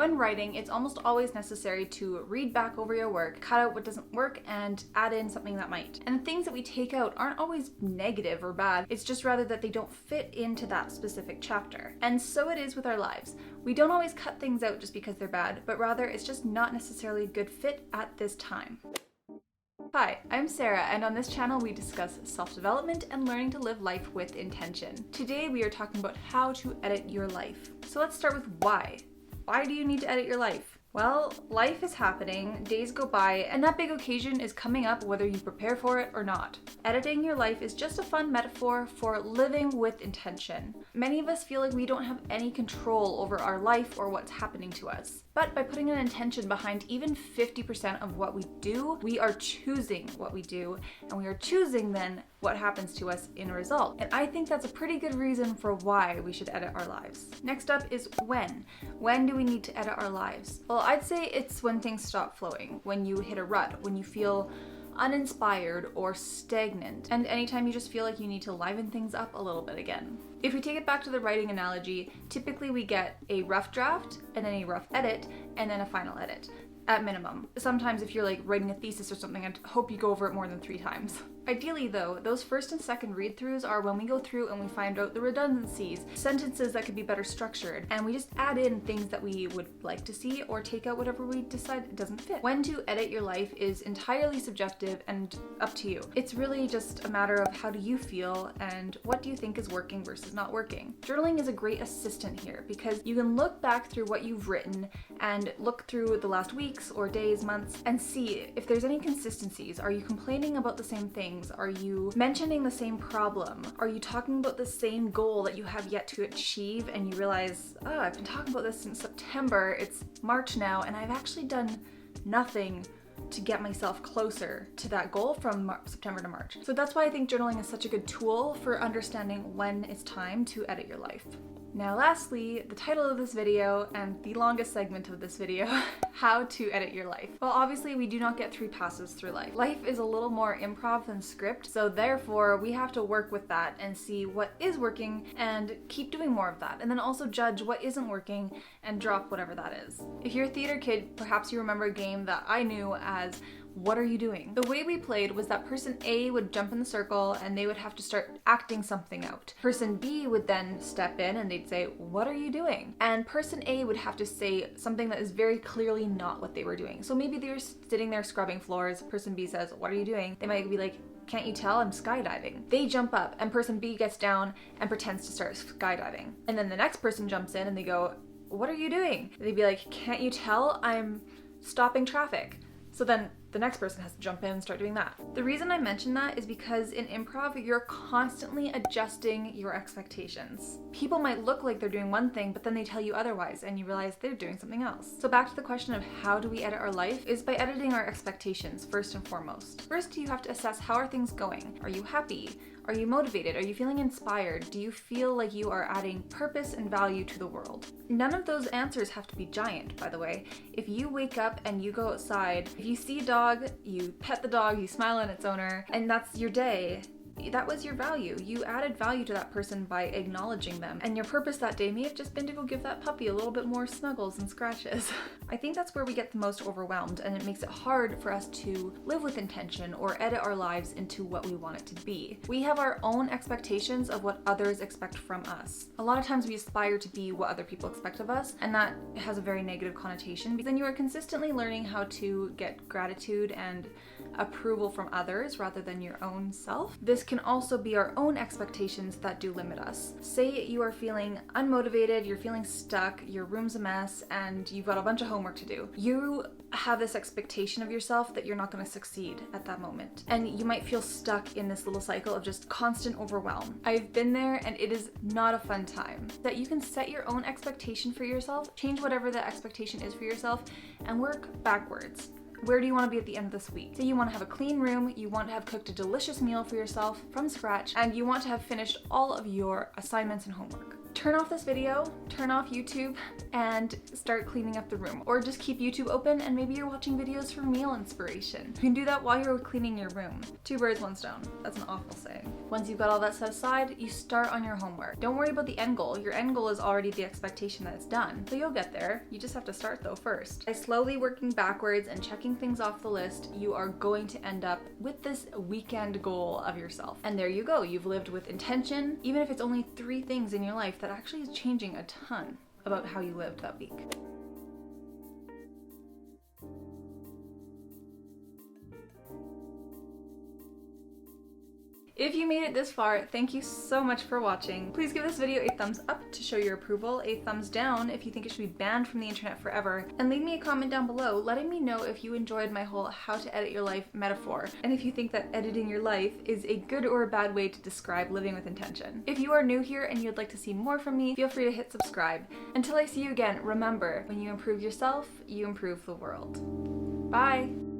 When writing, it's almost always necessary to read back over your work, cut out what doesn't work, and add in something that might. And the things that we take out aren't always negative or bad, it's just rather that they don't fit into that specific chapter. And so it is with our lives. We don't always cut things out just because they're bad, but rather it's just not necessarily a good fit at this time. Hi, I'm Sarah, and on this channel we discuss self-development and learning to live life with intention. Today we are talking about how to edit your life. So let's start with why. Why do you need to edit your life? Well, life is happening, days go by, and that big occasion is coming up whether you prepare for it or not. Editing your life is just a fun metaphor for living with intention. Many of us feel like we don't have any control over our life or what's happening to us. But by putting an intention behind even 50% of what we do, we are choosing what we do, and we are choosing then what happens to us in a result. And I think that's a pretty good reason for why we should edit our lives. Next up is when. When do we need to edit our lives? Well, I'd say it's when things stop flowing, when you hit a rut, when you feel uninspired or stagnant, and anytime you just feel like you need to liven things up a little bit again. If we take it back to the writing analogy, typically we get a rough draft, and then a rough edit, and then a final edit, at minimum. Sometimes if you're like writing a thesis or something, I'd hope you go over it more than 3 times. Ideally though, those first and second read-throughs are when we go through and we find out the redundancies, sentences that could be better structured, and we just add in things that we would like to see or take out whatever we decide it doesn't fit. When to edit your life is entirely subjective and up to you. It's really just a matter of how do you feel and what do you think is working versus not working. Journaling is a great assistant here because you can look back through what you've written and look through the last weeks or days, months, and see if there's any consistencies. Are you complaining about the same thing? Are you mentioning the same problem? Are you talking about the same goal that you have yet to achieve and you realize, oh, I've been talking about this since September, it's March now, and I've actually done nothing to get myself closer to that goal from September to March. So that's why I think journaling is such a good tool for understanding when it's time to edit your life. Now lastly, the title of this video and the longest segment of this video, how to edit your life. Well, obviously we do not get 3 passes through life. Life is a little more improv than script, so therefore we have to work with that and see what is working and keep doing more of that, and then also judge what isn't working and drop whatever that is. If you're a theater kid, perhaps you remember a game that I knew as What Are You Doing? The way we played was that person A would jump in the circle and they would have to start acting something out. Person B would then step in and they'd say, what are you doing? And person A would have to say something that is very clearly not what they were doing. So maybe they were sitting there scrubbing floors. Person B says, what are you doing? They might be like, can't you tell I'm skydiving? They jump up and person B gets down and pretends to start skydiving. And then the next person jumps in and they go, what are you doing? They'd be like, can't you tell I'm stopping traffic? So then the next person has to jump in and start doing that. The reason I mention that is because in improv, you're constantly adjusting your expectations. People might look like they're doing one thing, but then they tell you otherwise and you realize they're doing something else. So back to the question of how do we edit our life is by editing our expectations first and foremost. First, you have to assess how are things going? Are you happy? Are you motivated? Are you feeling inspired? Do you feel like you are adding purpose and value to the world? None of those answers have to be giant, by the way. If you wake up and you go outside, if you see a dog, you pet the dog, you smile at its owner, and that's your day, that was your value. You added value to that person by acknowledging them. And your purpose that day may have just been to go give that puppy a little bit more snuggles and scratches. I think that's where we get the most overwhelmed, and it makes it hard for us to live with intention or edit our lives into what we want it to be. We have our own expectations of what others expect from us. A lot of times we aspire to be what other people expect of us, and that has a very negative connotation because then you are consistently learning how to get gratitude and approval from others rather than your own self. This can also be our own expectations that do limit us. Say you are feeling unmotivated, you're feeling stuck, your room's a mess, and you've got a bunch of homework to do. You have this expectation of yourself that you're not going to succeed at that moment. And you might feel stuck in this little cycle of just constant overwhelm. I've been there and it is not a fun time. That you can set your own expectation for yourself, change whatever the expectation is for yourself, and work backwards. Where do you want to be at the end of this week? Say you want to have a clean room, you want to have cooked a delicious meal for yourself from scratch, and you want to have finished all of your assignments and homework. turn off this video, turn off YouTube, and start cleaning up the room. Or just keep YouTube open and maybe you're watching videos for meal inspiration. You can do that while you're cleaning your room. 2 birds, 1 stone. That's an awful saying. Once you've got all that set aside, you start on your homework. Don't worry about the end goal. Your end goal is already the expectation that it's done. So you'll get there. You just have to start though first. By slowly working backwards and checking things off the list, you are going to end up with this weekend goal of yourself. And there you go. You've lived with intention, even if it's only 3 things in your life that actually is changing a ton about how you lived that week. If you made it this far, thank you so much for watching. Please give this video a thumbs up to show your approval, a thumbs down if you think it should be banned from the internet forever, and leave me a comment down below letting me know if you enjoyed my whole how to edit your life metaphor, and if you think that editing your life is a good or a bad way to describe living with intention. If you are new here and you'd like to see more from me, feel free to hit subscribe. Until I see you again, remember, when you improve yourself, you improve the world. Bye!